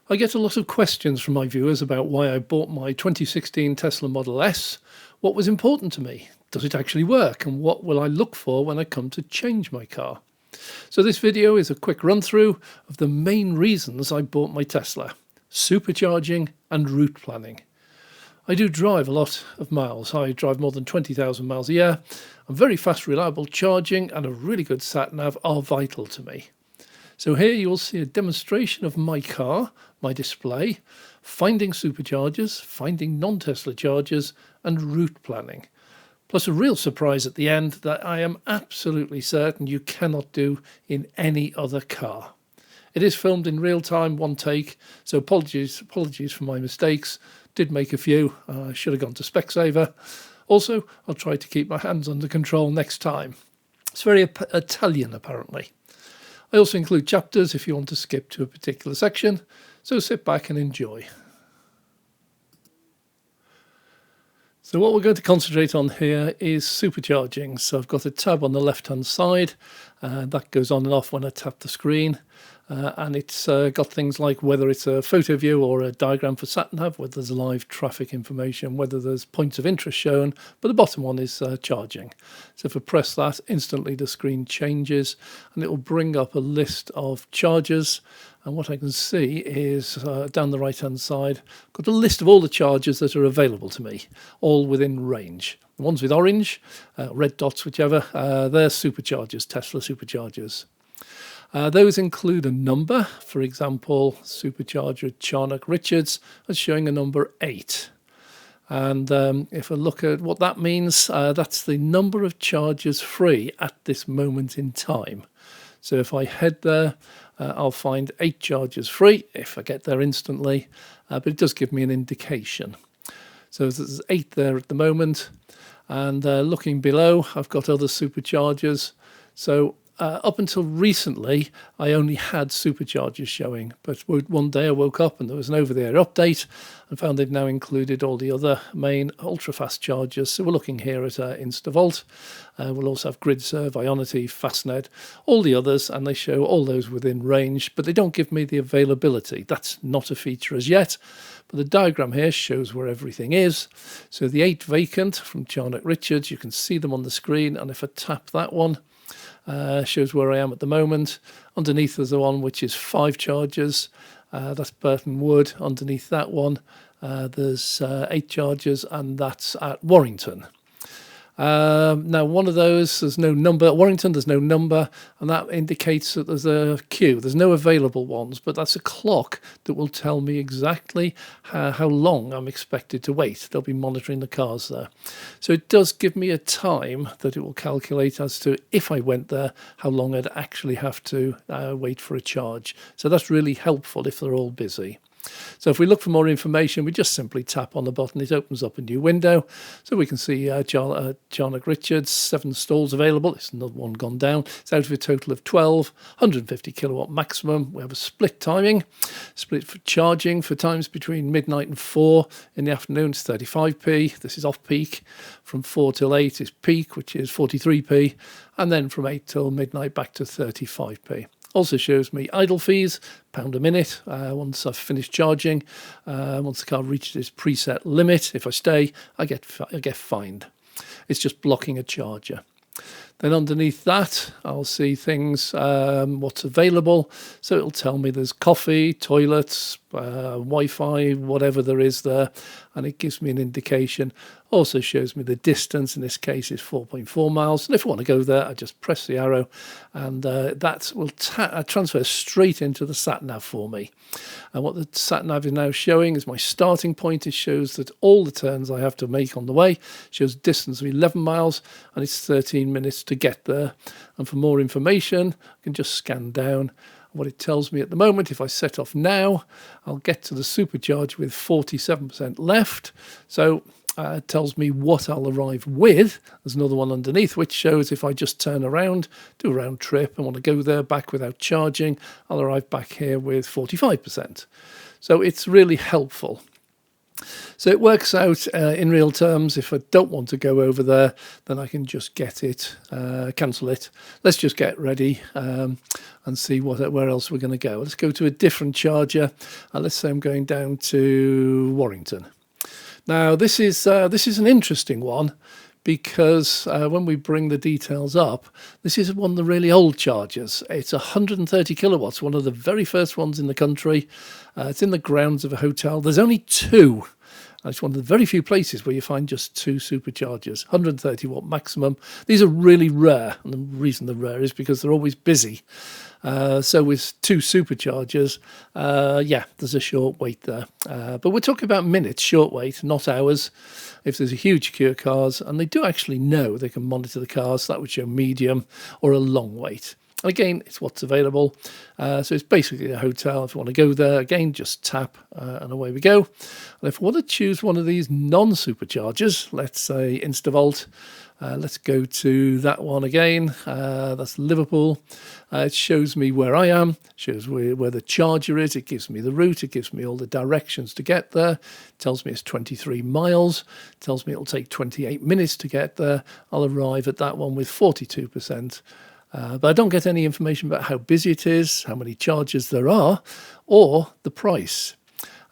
I get a lot of questions from my viewers about why I bought my 2016 Tesla Model S, what was important to me, does it actually work, and what will I look for when I come to change my car. So this video is a quick run through of the main reasons I bought my Tesla: supercharging and route planning. I do drive a lot of miles. I drive more than 20,000 miles a year, and very fast, reliable charging and a really good sat-nav are vital to me. So here you will see a demonstration of my car, my display, finding superchargers, finding non-Tesla chargers, and route planning. Plus a real surprise at the end that I am absolutely certain you cannot do in any other car. It is filmed in real time, one take, so apologies for my mistakes. Did make a few. I should have gone to Specsaver. Also, I'll try to keep my hands under control next time. It's very Italian, apparently. I also include chapters if you want to skip to a particular section, so sit back and enjoy. So what we're going to concentrate on here is supercharging. So I've got a tab on the left-hand side, that goes on and off when I tap the screen. And it's got things like whether it's a photo view or a diagram for sat-nav, whether there's live traffic information, whether there's points of interest shown, but the bottom one is charging. So if I press that, instantly the screen changes and it will bring up a list of chargers. And what I can see is down the right-hand side, I've got a list of all the chargers that are available to me, all within range. The ones with orange, red dots, whichever, they're superchargers, Tesla superchargers. Those include a number. For example, supercharger at Charnock Richards is showing a number 8. And if I look at what that means, that's the number of chargers free at this moment in time. So if I head there, I'll find 8 chargers free if I get there instantly, but it does give me an indication. So there's 8 there at the moment, and looking below, I've got other superchargers. So up until recently, I only had superchargers showing, but one day I woke up and there was an over-the-air update and found they've now included all the other main ultra-fast chargers. So we're looking here at InstaVolt. We'll also have GridServe, Ionity, Fastned, all the others, and they show all those within range, but they don't give me the availability. That's not a feature as yet, but the diagram here shows where everything is. So the 8 vacant from Charnock Richards, you can see them on the screen, and if I tap that one, shows where I am at the moment. Underneath there's the one which is 5 chargers. That's Burton Wood. Underneath that one, there's 8 chargers, and that's at Warrington. Now, one of those, there's no number. At Warrington, there's no number, and that indicates that there's a queue. There's no available ones, but that's a clock that will tell me exactly how long I'm expected to wait. They'll be monitoring the cars there. So it does give me a time that it will calculate as to, if I went there, how long I'd actually have to wait for a charge. So that's really helpful if they're all busy. So if we look for more information, we just simply tap on the button. It opens up a new window. So we can see Charnock Richards, 7 stalls available. It's another one gone down. It's out of a total of 12, 150 kilowatt maximum. We have a split timing. Split for charging for times between midnight and 4 in the afternoon, it's 35p. This is off peak. From 4 till 8 is peak, which is 43p. And then from 8 till midnight back to 35p. Also shows me idle fees, £1 a minute, once I've finished charging. Once the car reaches its preset limit, if I stay, I get fined. It's just blocking a charger. Then underneath that, I'll see things, what's available. So it'll tell me there's coffee, toilets, Wi-Fi, whatever there is there, and it gives me an indication. Also shows me the distance. In this case, is 4.4 miles. And if I want to go there, I just press the arrow, and that will transfer straight into the sat-nav for me. And what the sat-nav is now showing is my starting point. It shows that all the turns I have to make on the way. It shows a distance of 11 miles, and it's 13 minutes to get there. And for more information, I can just scan down. What it tells me at the moment, if I set off now, I'll get to the supercharge with 47% left. So it tells me what I'll arrive with. There's another one underneath which shows if I just turn around, do a round trip, and want to go there back without charging, I'll arrive back here with 45%. So it's really helpful. So it works out in real terms. If I don't want to go over there, then I can just get it, cancel it. Let's just get ready and see where else we're going to go. Let's go to a different charger. Let's say I'm going down to Warrington. Now this is an interesting one, because when we bring the details up, this is one of the really old chargers. It's 130 kilowatts, one of the very first ones in the country. It's in the grounds of a hotel. There's only two. It's one of the very few places where you find just two superchargers, 130 watt maximum. These are really rare, and the reason they're rare is because they're always busy. So with two superchargers, there's a short wait there. But we're talking about minutes short wait, not hours. If there's a huge queue of cars, and they do actually know, they can monitor the cars, so that would show medium or a long wait. And again, it's what's available. So it's basically a hotel. If you want to go there, again, just tap and away we go. And if I want to choose one of these non-superchargers, let's say InstaVolt, let's go to that one again. That's Liverpool. It shows me where I am, shows where the charger is. It gives me the route. It gives me all the directions to get there. It tells me it's 23 miles. It tells me it'll take 28 minutes to get there. I'll arrive at that one with 42%. But I don't get any information about how busy it is, how many chargers there are, or the price.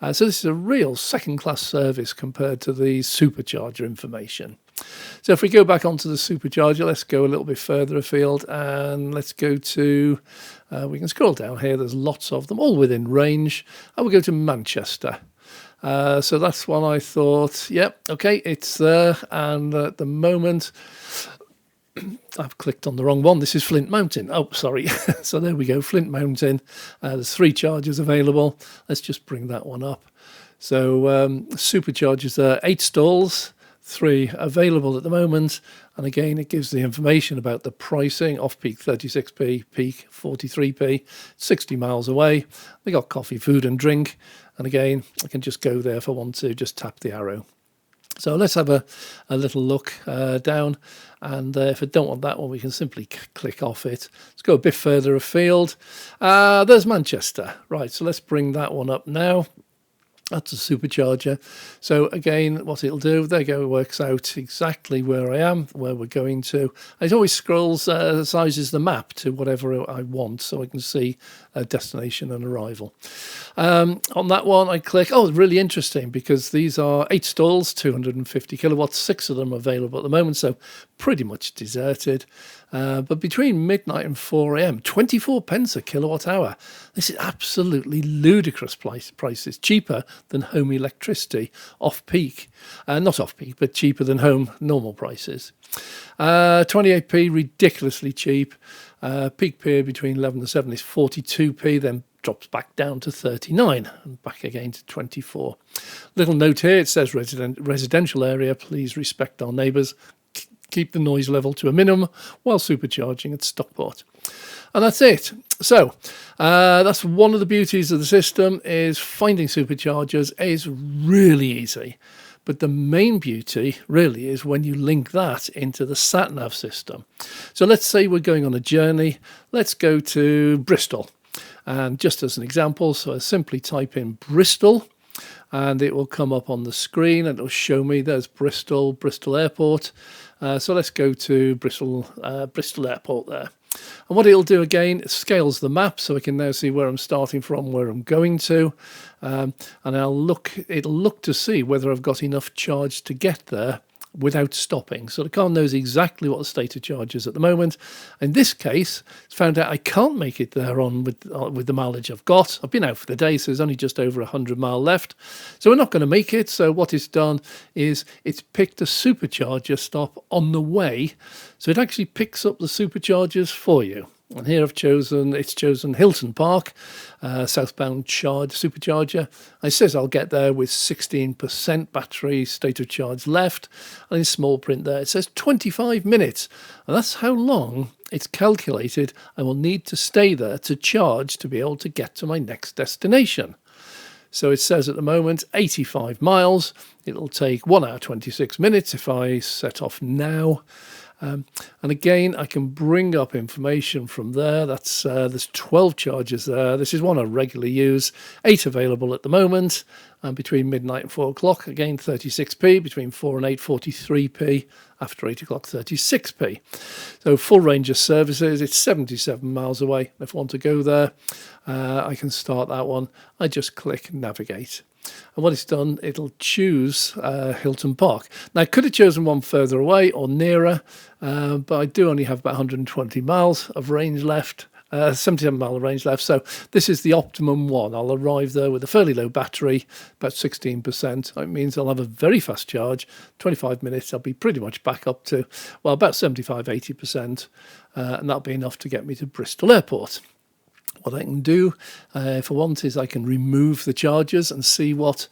So this is a real second-class service compared to the supercharger information. So if we go back onto the supercharger, let's go a little bit further afield, and let's go to, we can scroll down here, there's lots of them, all within range, and we'll go to Manchester. So that's one I thought, yep, okay, it's there, and at the moment, I've clicked on the wrong one. This is Flint Mountain. Oh, sorry. So there we go, Flint Mountain. There's 3 chargers available. Let's just bring that one up. So superchargers there, 8 stalls, 3 available at the moment. And again, it gives the information about the pricing. Off-peak 36p, peak 43p, 60 miles away. They got coffee, food and drink. And again, I can just go there if I want to, just tap the arrow. So let's have a little look down, and if I don't want that one, we can simply click off it. Let's go a bit further afield. There's Manchester. Right, so let's bring that one up now. That's a supercharger. So again, what it'll do, there you go, it works out exactly where I am, where we're going to. It always scrolls, sizes the map to whatever I want, so I can see a destination and arrival. On that one, I click, oh, really interesting, because these are 8 stalls, 250 kilowatts, 6 of them available at the moment, so pretty much deserted. But between midnight and 4 a.m, 24 pence a kilowatt hour. This is absolutely ludicrous prices, cheaper than home electricity off-peak. Not off-peak, but cheaper than home normal prices. 28p, ridiculously cheap. Peak period between 11 and 7 is 42p, then drops back down to 39 and back again to 24. Little note here, it says residential area, please respect our neighbours. Keep the noise level to a minimum while supercharging at Stockport. And that's it. So that's one of the beauties of the system, is finding superchargers is really easy. But the main beauty really is when you link that into the sat-nav system. So let's say we're going on a journey. Let's go to Bristol. And just as an example, so I simply type in Bristol, and it will come up on the screen and it'll show me there's Bristol Airport. So let's go to Bristol Airport there. And what it'll do again, it scales the map so I can now see where I'm starting from, where I'm going to. And it'll look to see whether I've got enough charge to get there without stopping. So the car knows exactly what the state of charge is at the moment. In this case, it's found out I can't make it there on with the mileage I've got. I've been out for the day, so there's only just over 100 mile left. So we're not going to make it. So what it's done is it's picked a supercharger stop on the way. So it actually picks up the superchargers for you. And here it's chosen Hilton Park, southbound supercharger. It says I'll get there with 16% battery state of charge left. And in small print there, it says 25 minutes. And that's how long it's calculated I will need to stay there to charge to be able to get to my next destination. So it says at the moment 85 miles. It'll take 1 hour 26 minutes if I set off now. And again, I can bring up information from there. There's 12 chargers there. This is one I regularly use. 8 available at the moment. And between midnight and 4 o'clock, again 36p. Between 4 and 8, 43p. After 8 o'clock, 36p. So full range of services. It's 77 miles away. If I want to go there, I can start that one. I just click navigate. And what it's done, it'll choose Hilton Park. Now, I could have chosen one further away or nearer, but I do only have about 120 miles of range left, 77 mile range left. So this is the optimum one. I'll arrive there with a fairly low battery, about 16%. It means I'll have a very fast charge. 25 minutes, I'll be pretty much back up to, well, about 75, 80%. And that'll be enough to get me to Bristol Airport. What I can do, if I want, is I can remove the chargers and see what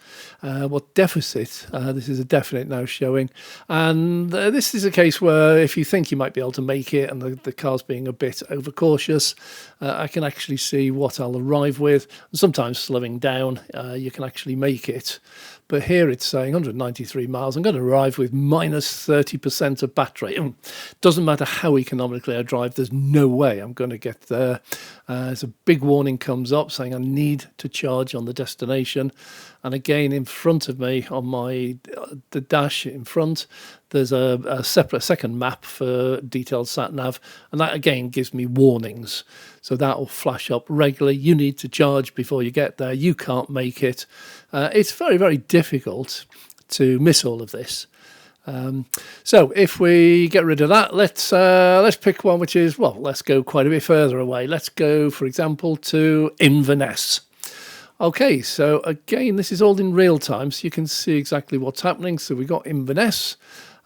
deficit. This is a definite now showing, and this is a case where if you think you might be able to make it and the car's being a bit overcautious, I can actually see what I'll arrive with. Sometimes slowing down, you can actually make it. But here it's saying 193 miles. I'm going to arrive with minus 30% of battery. Doesn't matter how economically I drive, there's no way I'm going to get there. There's a big warning comes up saying I need to charge on the destination. And again, in front of me on the dash in front, there's a separate second map for detailed sat-nav. And that again gives me warnings. So that will flash up regularly. You need to charge before you get there. You can't make it. It's very, very difficult to miss all of this. So if we get rid of that, let's pick one which is, well, let's go quite a bit further away. Let's go, for example, to Inverness. Okay, so again, this is all in real time, so you can see exactly what's happening. So we've got Inverness.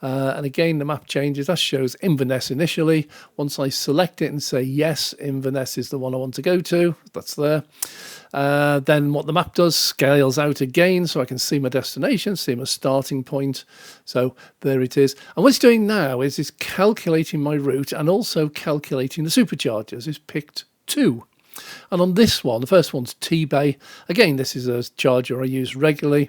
And again, the map changes. That shows Inverness initially. Once I select it and say, yes, Inverness is the one I want to go to, that's there. Then what the map does, scales out again so I can see my destination, see my starting point. So there it is. And what it's doing now is it's calculating my route and also calculating the superchargers. It's picked 2. And on this one, the first one's T-Bay. Again, this is a charger I use regularly.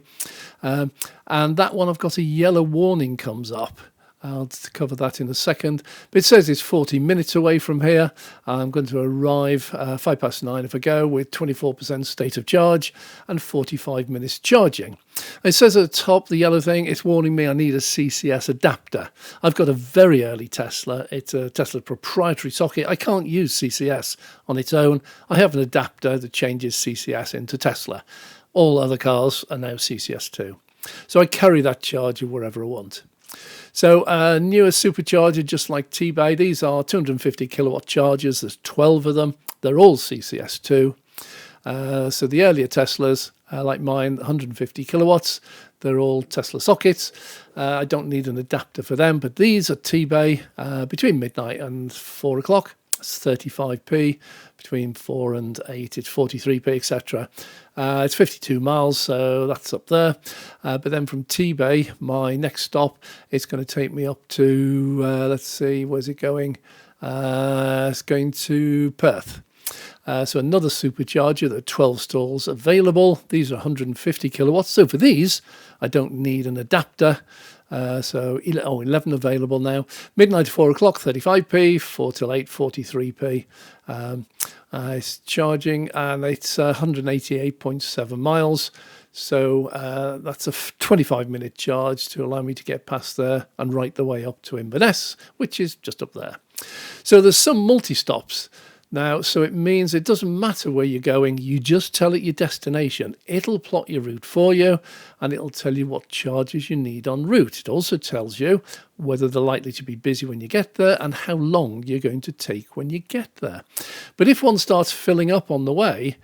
And that one, I've got a yellow warning comes up. I'll cover that in a second. But it says it's 40 minutes away from here. I'm going to arrive 9:05 if I go with 24% state of charge and 45 minutes charging. It says at the top, the yellow thing, it's warning me I need a CCS adapter. I've got a very early Tesla. It's a Tesla proprietary socket. I can't use CCS on its own. I have an adapter that changes CCS into Tesla. All other cars are now CCS too. So I carry that charger wherever I want. So newer supercharger, just like T-Bay, these are 250 kilowatt chargers. There's 12 of them. They're all CCS2. So the earlier Teslas, like mine, 150 kilowatts, they're all Tesla sockets. I don't need an adapter for them, but these are T-Bay between midnight and 4 o'clock. It's 35p. Between 4 and 8, it's 43p, etc. It's 52 miles, so that's up there. But then from T-Bay, my next stop, it's going to take me up to, let's see, where's it going? It's going to Perth. So another supercharger, there are 12 stalls available. These are 150 kilowatts. So for these, I don't need an adapter. 11 available now. Midnight to 4 o'clock, 35p, 4 till 8, 43p. It's charging and it's 188.7 miles. So that's a 25-minute charge to allow me to get past there and right the way up to Inverness, which is just up there. So there's some multi-stops now, so it means it doesn't matter where you're going, you just tell it your destination. It'll plot your route for you and it'll tell you what charges you need en route. It also tells you whether they're likely to be busy when you get there and how long you're going to take when you get there. But if one starts filling up on the way,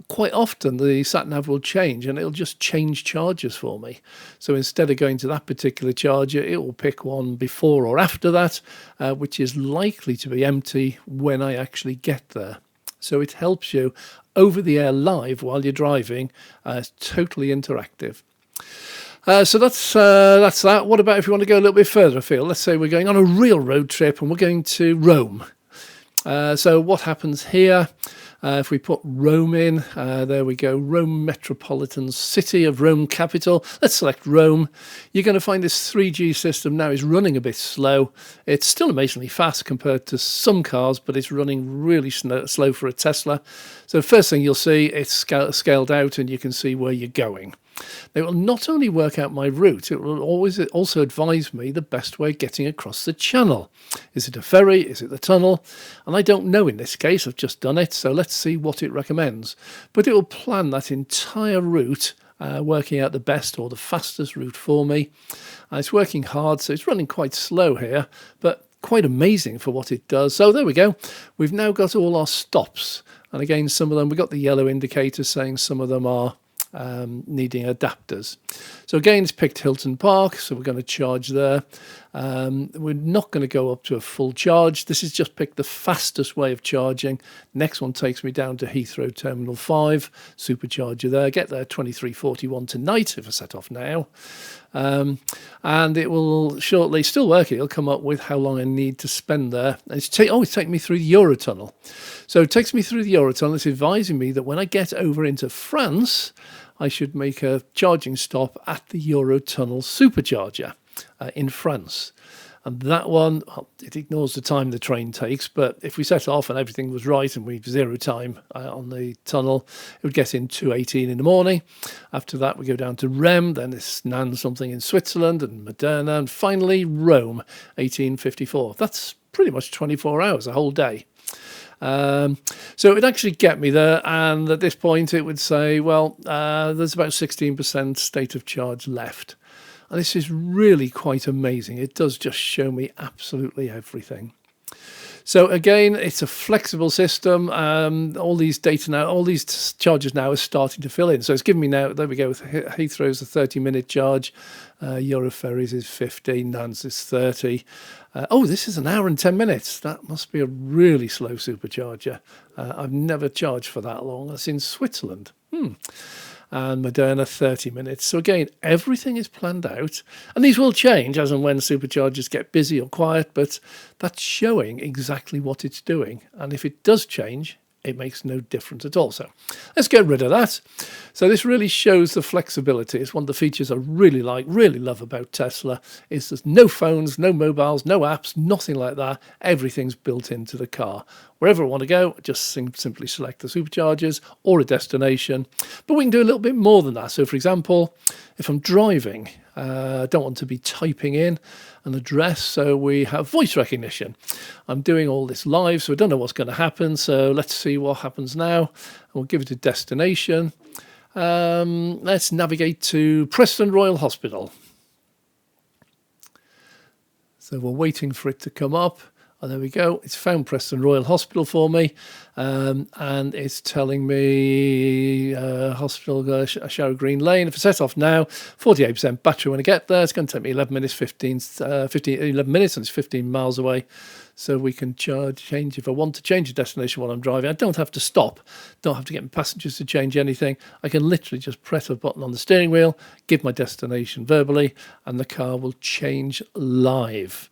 quite often the sat-nav will change and it'll just change chargers for me. So instead of going to that particular charger, it will pick one before or after that, which is likely to be empty when I actually get there. So it helps you over the air live while you're driving. It's totally interactive. So that's that. What about if you want to go a little bit further afield? Let's say we're going on a real road trip and we're going to Rome. So what happens here? If we put Rome in, there we go, Rome Metropolitan City of Rome Capital. Let's select Rome. You're going to find this 3G system now is running a bit slow. It's still amazingly fast compared to some cars, but it's running really slow for a Tesla. So first thing you'll see, it's scaled out and you can see where you're going. They will not only work out my route, it will always also advise me the best way of getting across the channel. Is it a ferry? Is it the tunnel? And I don't know in this case, I've just done it, so let's see what it recommends. But it will plan that entire route, working out the best or the fastest route for me. It's working hard, so it's running quite slow here, but quite amazing for what it does. So there we go. We've now got all our stops. And again, some of them, we've got the yellow indicator saying some of them are needing adapters. So again, it's picked Hilton Park, so we're going to charge there. We're not going to go up to a full charge. This is just picked the fastest way of charging. Next one takes me down to Heathrow Terminal 5, supercharger there. Get there 23:41 tonight if I set off now. And it will shortly, still working, it'll come up with how long I need to spend there. And it's taking me through the Eurotunnel. So it takes me through the Eurotunnel. It's advising me that when I get over into France, I should make a charging stop at the Eurotunnel supercharger in France. And that one, well, it ignores the time the train takes, but if we set off and everything was right and we zero time on the tunnel, it would get in 2:18 in the morning. After that, we go down to Rem, then it's Nan something in Switzerland and Moderna, and finally Rome, 18:54. That's pretty much 24 hours, a whole day. So it would actually get me there, and at this point it would say, well, there's about 16% state of charge left. And this is really quite amazing. It does just show me absolutely everything. So again, it's a flexible system. All these data now, all these charges now are starting to fill in. So it's giving me now, there we go, with Heathrow's a 30-minute charge. Euroferries is 15, Nan's is 30. Oh, this is an hour and 10 minutes. That must be a really slow supercharger. I've never charged for that long. That's in Switzerland. And Moderna 30 minutes. So again, everything is planned out, and these will change as and when superchargers get busy or quiet, but that's showing exactly what it's doing. And if it does change, it makes no difference at all. So let's get rid of that. So this really shows the flexibility. It's one of the features I really love about Tesla, is there's no phones, no mobiles, no apps, nothing like that. Everything's built into the car. Wherever I want to go, just simply select the superchargers or a destination. But we can do a little bit more than that. So for example, if I'm driving, I don't want to be typing in an address, so we have voice recognition. I'm doing all this live, so I don't know what's going to happen. So let's see what happens now. We'll give it a destination. Let's navigate to Preston Royal Hospital. So we're waiting for it to come up. Oh, there we go. It's found Preston Royal Hospital for me, and it's telling me hospital, Sharrow Green Lane. If I set off now, 48% battery when I get there. It's going to take me 11 minutes, 11 minutes, and it's 15 miles away. So we can change if I want to change a destination while I'm driving. I don't have to stop, don't have to get my passengers to change anything. I can literally just press a button on the steering wheel, give my destination verbally, and the car will change live.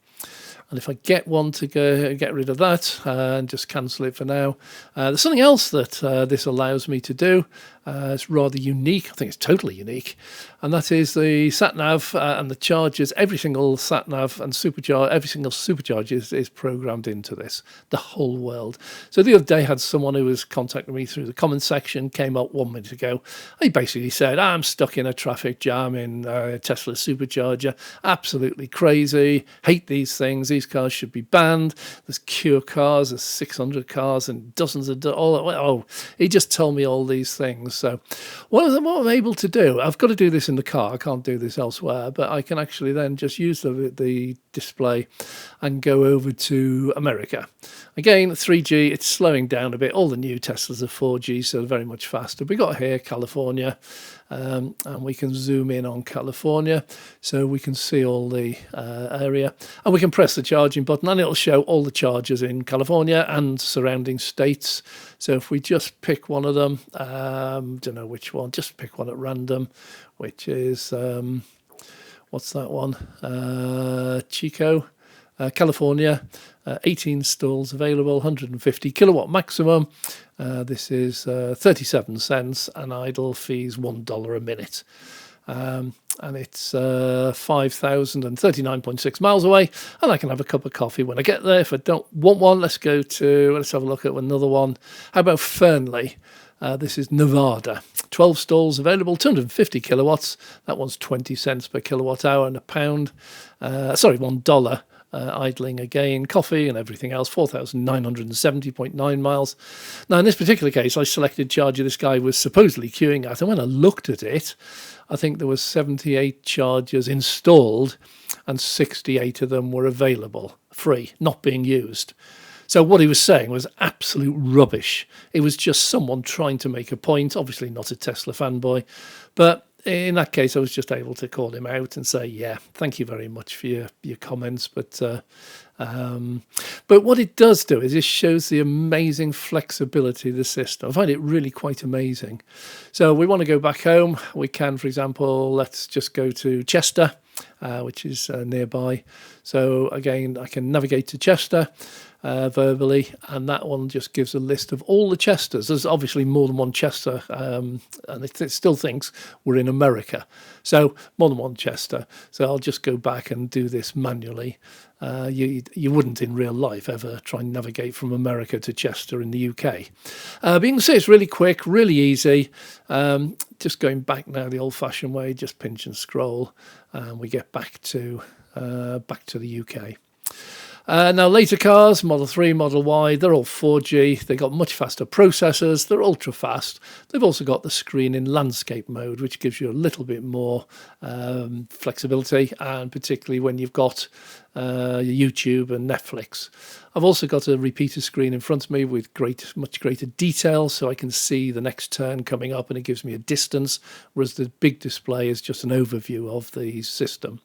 And if I get one to get rid of that and just cancel it for now. There's something else that this allows me to do. It's rather unique. I think it's totally unique. And that is the sat-nav and the chargers. Every single sat-nav and every single supercharger is programmed into this, the whole world. So the other day I had someone who was contacting me through the comment section, came up 1 minute ago. He basically said, I'm stuck in a traffic jam in Tesla supercharger. Absolutely crazy. Hate these things. These cars should be banned. There's Cure cars. There's 600 cars and dozens of... he just told me all these things. So what I'm able to do, I've got to do this in the car. I can't do this elsewhere, but I can actually then just use the display and go over to America. Again, 3G, it's slowing down a bit. All the new Teslas are 4G, so they're very much faster. We got here California, and we can zoom in on California so we can see all the area, and we can press the charging button and it'll show all the chargers in California and surrounding states. So if we just pick one of them, don't know which one, just pick one at random, which is what's that one, Chico. California, 18 stalls available, 150 kilowatt maximum. This is 37 cents and idle fees $1 a minute. And it's 5,039.6 miles away, and I can have a cup of coffee when I get there. If I don't want one, let's have a look at another one. How about Fernley? This is Nevada. 12 stalls available, 250 kilowatts. That one's 20 cents per kilowatt hour and $1. Idling again, coffee and everything else, 4,970.9 miles. Now, in this particular case, I selected charger this guy was supposedly queuing at, and when I looked at it, I think there was 78 chargers installed and 68 of them were available, free, not being used. So what he was saying was absolute rubbish. It was just someone trying to make a point, obviously not a Tesla fanboy, but in that case, I was just able to call him out and say, yeah, thank you very much for your comments. But what it does do is it shows the amazing flexibility of the system. I find it really quite amazing. So we want to go back home. We can, for example, let's just go to Chester, which is nearby. So again, I can navigate to Chester verbally, and that one just gives a list of all the Chesters. There's obviously more than one Chester, and it still thinks we're in America. So more than one Chester. So I'll just go back and do this manually. You wouldn't in real life ever try and navigate from America to Chester in the UK. But you can see it's really quick, really easy. Just going back now the old-fashioned way, just pinch and scroll, and we get back to the UK. Now, later cars, Model 3, Model Y, they're all 4G. They've got much faster processors. They're ultra fast. They've also got the screen in landscape mode, which gives you a little bit more flexibility, and particularly when you've got YouTube and Netflix. I've also got a repeater screen in front of me with much greater detail, so I can see the next turn coming up and it gives me a distance, whereas the big display is just an overview of the system.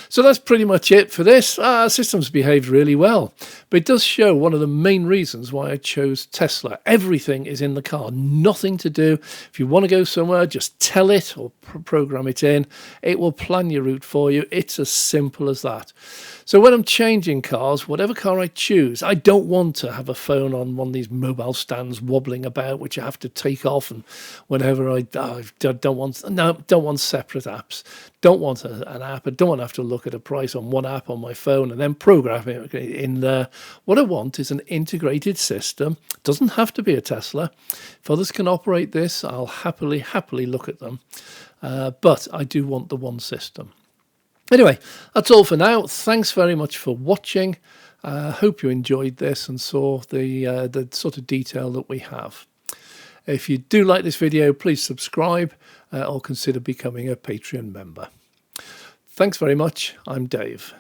So that's pretty much it for this. Systems behaved really well, but it does show one of the main reasons why I chose Tesla. Everything is in the car, nothing to do. If you want to go somewhere, just tell it or program it in. It will plan your route for you. It's as simple as that. So when I'm changing cars, whatever car I choose, I don't want to have a phone on one of these mobile stands wobbling about, which I have to take off. And whenever I don't want separate apps. Don't want an app. I don't want to have to look at a price on one app on my phone and then program it in there. What I want is an integrated system. It doesn't have to be a Tesla. If others can operate this, I'll happily look at them. But I do want the one system. Anyway, that's all for now. Thanks very much for watching. Hope you enjoyed this and saw the sort of detail that we have. If you do like this video, please subscribe or consider becoming a Patreon member. Thanks very much. I'm Dave.